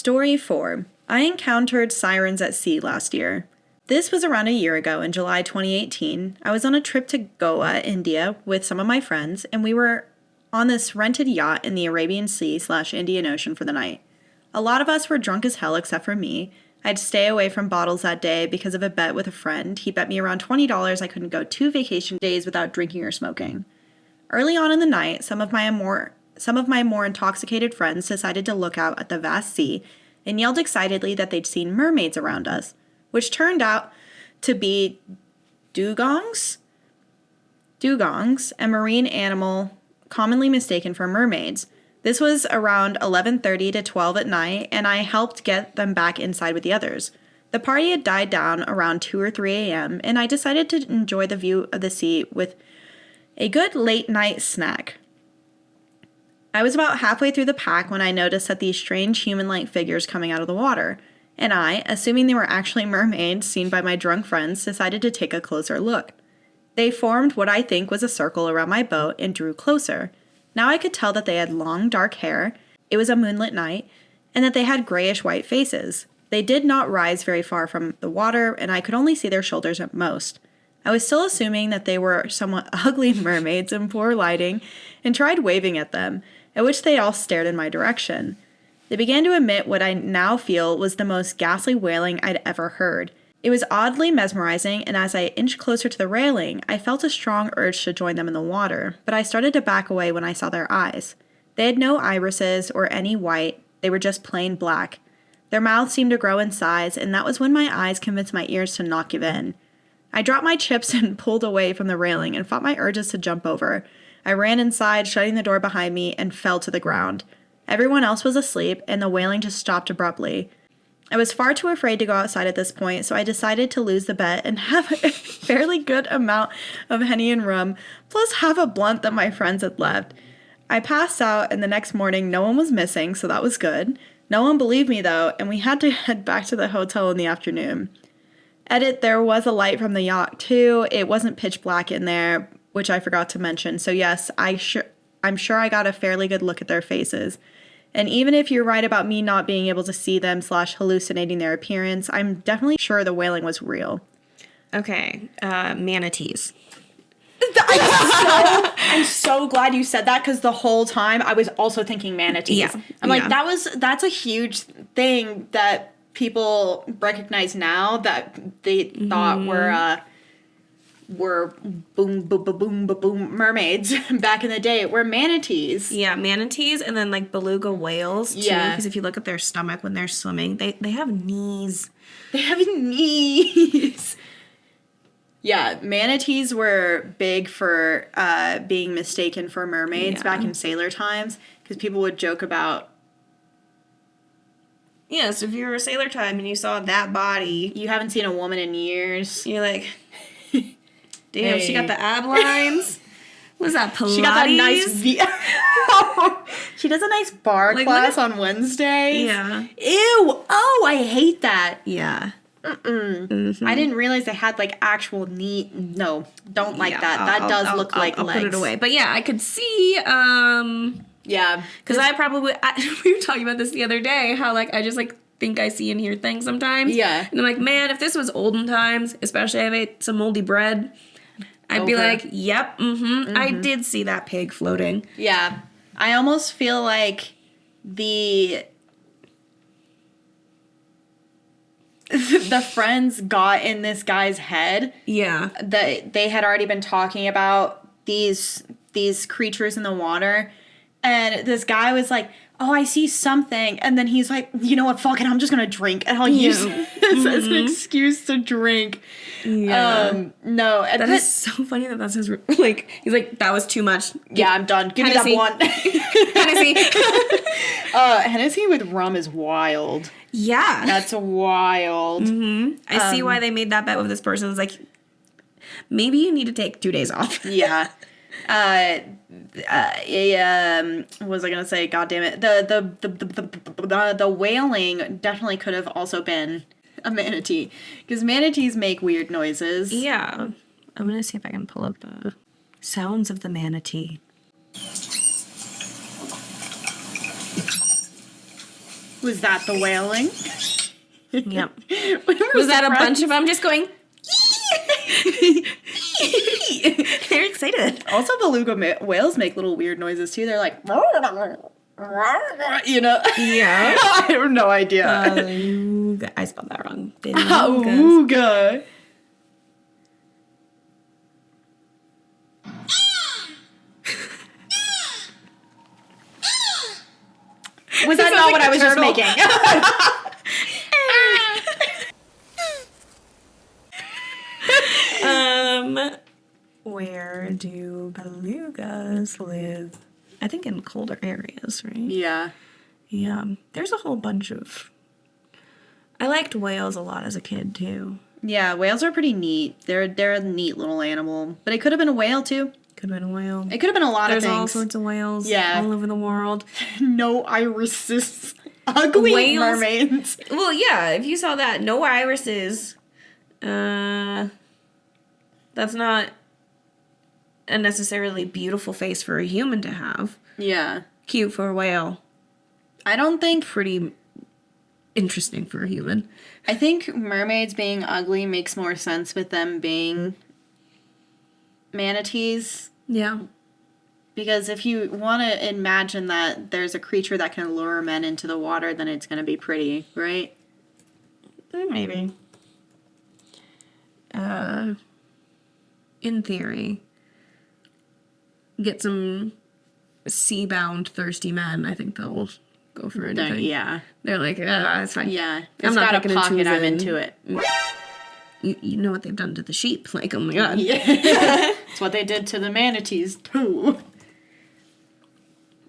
Story 4. I encountered sirens at sea last year. This was around a year ago in July 2018. I was on a trip to Goa, India with some of my friends, and we were on this rented yacht in the Arabian Sea/Indian Ocean for the night. A lot of us were drunk as hell except for me. I had to stay away from bottles that day because of a bet with a friend. He bet me around $20 I couldn't go 2 vacation days without drinking or smoking. Early on in the night, some of my more intoxicated friends decided to look out at the vast sea and yelled excitedly that they'd seen mermaids around us, which turned out to be dugongs, a marine animal commonly mistaken for mermaids. This was around 11:30 to 12 at night, and I helped get them back inside with the others. The party had died down around 2 or 3 a.m., and I decided to enjoy the view of the sea with a good late-night snack. I was about halfway through the pack when I noticed that these strange human-like figures coming out of the water, and I, assuming they were actually mermaids seen by my drunk friends, decided to take a closer look. They formed what I think was a circle around my boat and drew closer. Now I could tell that they had long, dark hair, it was a moonlit night, and that they had grayish-white faces. They did not rise very far from the water, and I could only see their shoulders at most. I was still assuming that they were somewhat ugly mermaids in poor lighting, and tried waving at them, at which they all stared in my direction. They began to emit what I now feel was the most ghastly wailing I'd ever heard. It was oddly mesmerizing, and as I inched closer to the railing, I felt a strong urge to join them in the water, but I started to back away when I saw their eyes. They had no irises or any white, they were just plain black. Their mouths seemed to grow in size, and that was when my eyes convinced my ears to not give in. I dropped my chips and pulled away from the railing and fought my urges to jump over. I ran inside, shutting the door behind me, and fell to the ground. Everyone else was asleep, and the wailing just stopped abruptly. I was far too afraid to go outside at this point, so I decided to lose the bet and have a fairly good amount of Henny and rum, plus have a blunt that my friends had left. I passed out, and the next morning no one was missing, so that was good. No one believed me, though, and we had to head back to the hotel in the afternoon. Edit, there was a light from the yacht, too. It wasn't pitch black in there, which I forgot to mention, so yes, I'm sure I got a fairly good look at their faces. And even if you're right about me not being able to see them / hallucinating their appearance, I'm definitely sure the wailing was real. Okay, manatees. I'm so glad you said that, because the whole time I was also thinking manatees. Yeah. I'm like, that's a huge thing that people recognize now that they thought were boom, boom, boom, boom, boom, boom mermaids back in the day. Were manatees. Yeah, manatees, and then like beluga whales too. Yeah. Because if you look at their stomach when they're swimming, they have knees. They have knees. Yeah, manatees were big for being mistaken for mermaids back in sailor times, because people would joke about. Yeah, so if you were a sailor time and you saw that body, You haven't seen a woman in years. you're like, damn, She got the ab lines. Was that Pilates? She got that nice She does a nice bar class on Wednesdays. Yeah. Ew. Oh, I hate that. Yeah. Mm-hmm. I didn't realize they had like actual knee. No, don't like that. That does look like legs. I'll put it away. But yeah, I could see. Yeah. Because we were talking about this the other day. How like I just like think I see and hear things sometimes. Yeah. And I'm like, man, if this was olden times, especially if I ate some moldy bread, I'd be like, yep, I did see that pig floating. Yeah. I almost feel like the friends got in this guy's head. Yeah. That they had already been talking about these creatures in the water. And this guy was like, oh, I see something. And then he's like, you know what, fuck it, I'm just going to drink. And I'll use this as an excuse to drink. Yeah. No. That is so funny that's his, like, he's like, that was too much. Yeah, I'm done. Give me that blunt. Hennessy. Hennessy with rum is wild. Yeah. That's wild. Mm-hmm. I see why they made that bet with this person. It's like, maybe you need to take 2 days off. Yeah. What was I gonna say? God damn it! The wailing definitely could have also been a manatee, because manatees make weird noises. Yeah, I'm gonna see if I can pull up the sounds of the manatee. Was that the wailing? Yep. Was that a bunch of them just going? They're excited. Also, beluga whales make little weird noises too. They're like, you know? Yeah. I have no idea. I spelled that wrong. Beluga. Was that not what I was just making? Where do belugas live? I think in colder areas, right? Yeah. Yeah. There's a whole bunch of... I liked whales a lot as a kid, too. Yeah, whales are pretty neat. They're a neat little animal. But it could have been a whale, too. Could have been a whale. It could have been a lot of There's things. all sorts of whales all over the world. No irises. Ugly mermaids. Well, yeah, if you saw that, no irises. That's not a necessarily beautiful face for a human to have. Yeah. Cute for a whale. I don't think... Pretty interesting for a human. I think mermaids being ugly makes more sense with them being manatees. Yeah. Because if you want to imagine that there's a creature that can lure men into the water, then it's going to be pretty, right? Maybe. In theory, get some sea-bound, thirsty men. I think they'll go for anything. Yeah. They're like, it's fine. Yeah. I'm not got a pocket, I'm in. into it. You know what they've done to the sheep. Like, oh my God. Yeah. It's what they did to the manatees, too.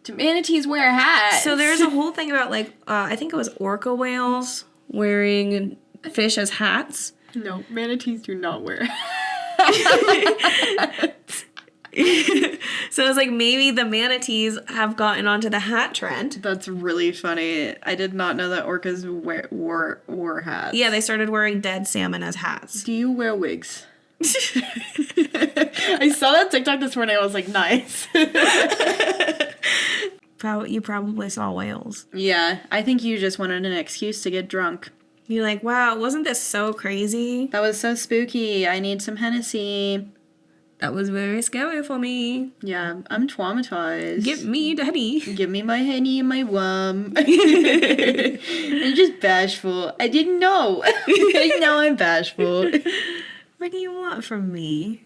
Do manatees wear hats? So there's a whole thing about, like, I think it was orca whales wearing fish as hats. No, manatees do not wear hats. So it's like maybe the manatees have gotten onto the hat trend. That's really funny. I did not know that orcas wore hats. Yeah, they started wearing dead salmon as hats. Do you wear wigs? I saw that TikTok this morning. I was like, nice. You probably saw whales. Yeah, I think you just wanted an excuse to get drunk. You're like, wow, wasn't this so crazy? That was so spooky. I need some Hennessy. That was very scary for me. Yeah, I'm traumatized. Give me daddy. Give me my Henny and my wum. I'm just bashful. I didn't know. Now I'm bashful. What do you want from me?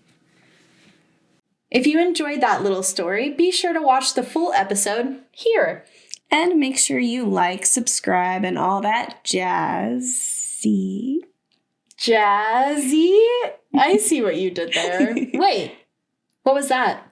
If you enjoyed that little story, be sure to watch the full episode here. And make sure you like, subscribe, and all that jazzy. Jazzy? I see what you did there. Wait, what was that?